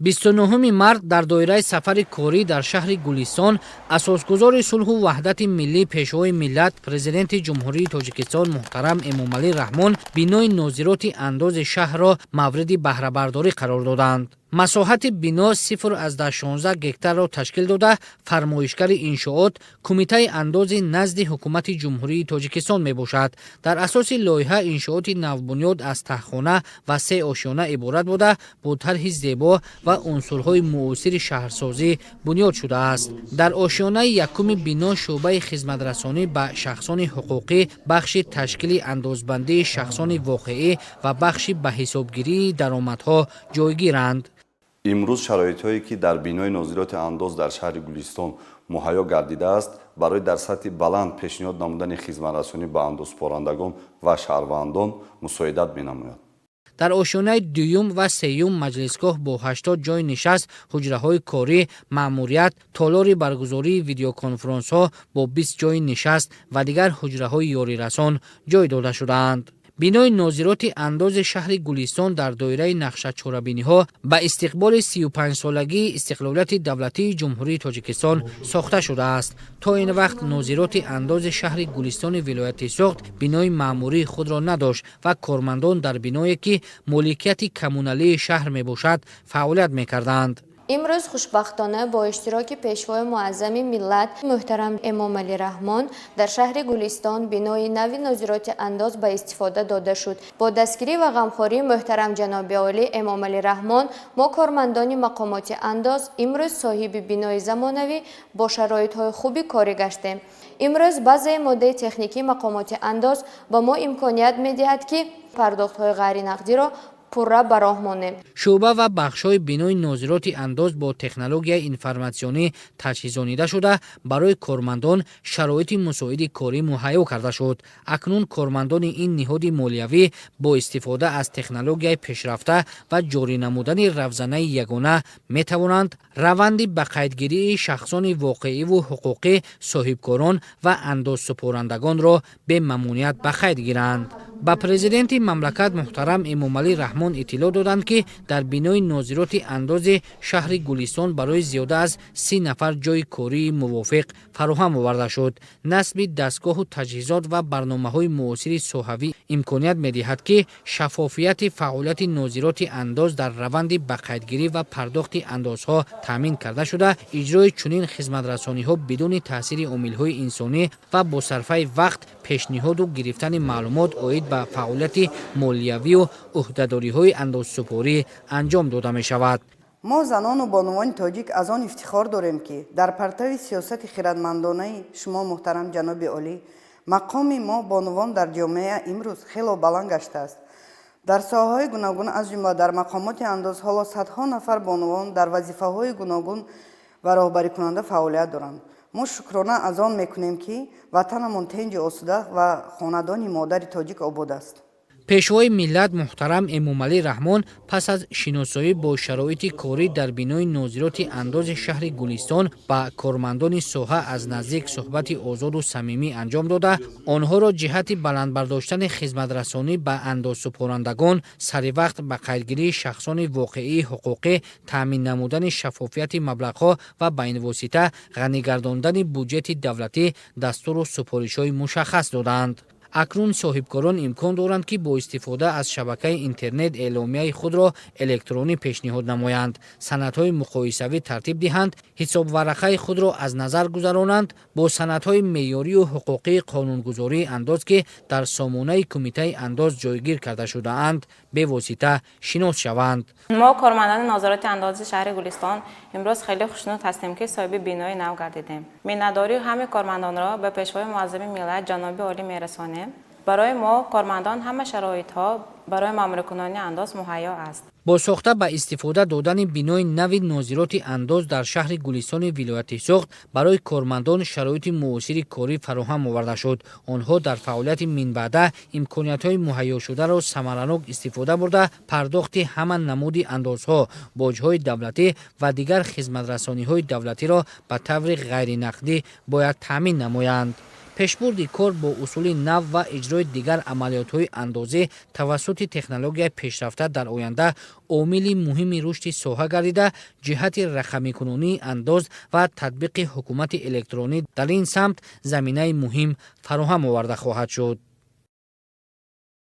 29 март дар доираи сафари корӣ дар шаҳри Гулистон асосгузори сулҳу ваҳдати миллӣ пешвои миллат президенти ҷумҳурии Тоҷикистон муҳтарам Эмомалӣ Раҳмон бинои нозироти андози шаҳрро мавриди баҳрабардорӣ қарор доданд. масоҳати бино 0-16 гектарро ташкил дода, фармоишгари иншоот кумитаи андози назди ҳукумати ҷумҳурии Тоҷикистон мебошад. дар асоси лоиҳа иншооти навбунёд аз таҳхона ва 3 ошёна иборат буда бо тарҳи зебо ва унсурҳои муосири шаҳрсозӣ бунёд шудааст. дар ошёнаи якуми бино шуъбаи хизматрасонӣ ба шахсони ҳуқуқӣ, бахши ташкили андозбандии шахсони воқеӣ ва бахши ба ҳисобгирии даромадҳо ҷойгиранд. имрӯз шароитҳое ки дар бинои нозироти андоз дар шаҳри Гулистон муҳайё гардидааст, барои дар сатҳи баланд пешниҳод намудани хизматрасонӣ ба андозпорандагон ва шаҳрвандон мусоидат менамояд. дар ошёнаи дуюм ва сеюм маҷлисгоҳ бо 80 ҷои нишаст, ҳуҷраҳои корӣ, маъмурият, толори баргузории видеоконференсҳо бо 20 ҷои нишаст ва дигар ҳуҷраҳои ёрирасон ҷой дода шудаанд. бинои нозироти андози шаҳри Гулистон дар доираи нақшачорабиниҳо ба истиқболи 35-солагии истиқлолияти давлатии ҷумҳурии Тоҷикистон сохта шудааст. то ин вақт нозироти андози шаҳри Гулистони вилояти Соғд бинои маъмурии худро надошт ва кормандон дар биное ки моликияти коммуналии шаҳр мебошад фаъолият мекарданд. имрӯз хушбахтона бо иштироки пешвои муаззами миллат муҳтарам Эмомалӣ Раҳмон дар шаҳри Гулистон бинои нави нозироти андоз ба истифода дода шуд. бо дастгирӣ ва ғамхории муҳтарам ҷаноби олӣ Эмомалӣ Раҳмон, мо кормандони мақомоти андоз имрӯз соҳиби бинои замонавӣ бо шароитҳои хуби корӣ гаштем. имрӯз базаи моддаи техникии мақомоти андоз ба мо имконият медиҳад ки пардохтҳои ғайринақдиро пурра ба роҳ монем. шуъба ва бахшҳои бинои нозироти андоз бо технологияи информатсионӣ таҷҳизонида шуда, барои кормандон шароити мусоиди корӣ муҳайё карда шуд. акнун кормандони ин ниҳоди молиявӣ бо истифода аз технологияи пешрафта ва ҷорӣ намудани равзанаи ягона метавонанд раванди ба қайдгирии шахсони воқеиву ҳуқуқӣ, соҳибкорон ва андозсупорандагонро бе мамнуият ба қайд гиранд. ба президенти мамлакат муҳтарам Эмомалӣ Раҳмон иттилоъ доданд ки дар бинои нозироти андози шаҳри Гулистон барои зиёда аз 30 нафар ҷойи кории мувофиқ фароҳам оварда шуд. насби дастгоҳу таҷҳизот ва барномаҳои муосири соҳавӣ имконият медиҳад ки шаффофияти фаъолияти нозироти андоз дар раванди ба қайдгирӣ ва пардохти андозҳо таъмин карда шуда, иҷрои чунин хизматрасониҳо бидуни таъсири омилҳои инсонӣ ва бо сарфаи вақт пешниҳоду гирифтани маълумот оид ба фаъолияти молиявию ӯҳдадориҳои андозсупорӣ анҷом дода мешавад. мо занону бонувони тоҷик аз он ифтихор дорем ки дар партави сиёсати хиратмандонаи шумо муҳтарам ҷаноби олӣ мақоми мо бонувон дар ҷомеа имрӯз хело баланд гаштааст. дар соҳаҳои гуногун аз ҷумла дар мақомоти андоз ҳоло садҳо нафар бонувон дар вазифаҳои гуногун ва роҳбарикунанда фаъолият доранд. мо шукрона аз он мекунем ки ватанамон тенҷи осуда ва хонадони модари тоҷик обод аст. пешвои миллат муҳтарам Эмомалӣ Раҳмон пас аз шиносоӣ бо шароити корӣ дар бинои нозироти андози шаҳри Гулистон ба кормандони соҳа аз наздик суҳбати озоду самимӣ анҷом дода, онҳоро ҷиҳати баландбардоштани хизматрасонӣ ба андозсупорандагон, саривақт ба қайдгирии шахсони воқеии ҳуқуқӣ, таъмин намудани шаффофияти маблағҳо ва ба ин восита ғанигардондани буҷети давлатӣ дастуру супоришҳои мушаххас доданд. акнун соҳибкорон имкон доранд ки бо истифода аз шабакаи интернет эъломияи худро электронӣ пешниҳод намоянд, санадҳои муқоисавӣ тартиб диҳанд, ҳисобварақаи худро аз назар гузаронанд, бо санадҳои меъёрию ҳуқуқии қонунгузории андоз ки дар сомонаи кумитаи андоз ҷойгир карда шудаанд, бевосита шинос шаванд. мо кормандони нозироти андози шаҳри Гулистон имрӯз хеле хушнуд ҳастем ки соҳиби бинои нав гардидем. миннатдории ҳамаи кормандонро ба пешвои муаззами миллат ҷаноби олӣ мерасонем. барои мо кормандон ҳама шароитҳо барои маъмурикунонии андоз муҳайё аст. бо сохта ба истифода додани бинои нави нозироти андоз дар шаҳри Гулистони вилояти Соғд барои кормандон шароити муосири корӣ фароҳам оварда шуд. онҳо дар фаъолияти минбаъда имкониятҳои муҳайёшударо самаранок истифода бурда, пардохти ҳама намуди андозҳо, боҷҳои давлатӣ ва дигар хизматрасониҳои давлатиро ба таври ғайринақдӣ бояд таъмин намоянд. пешбурди кор бо усули нав ва иҷрои дигар амалиётҳои андозӣ тавассути технологияи пешрафта дар оянда омили муҳими рушди соҳа гардида, ҷиҳати рақамикунонии андоз ва татбиқи ҳукумати электронӣ дар ин самт заминаи муҳим фароҳам оварда хоҳад шуд.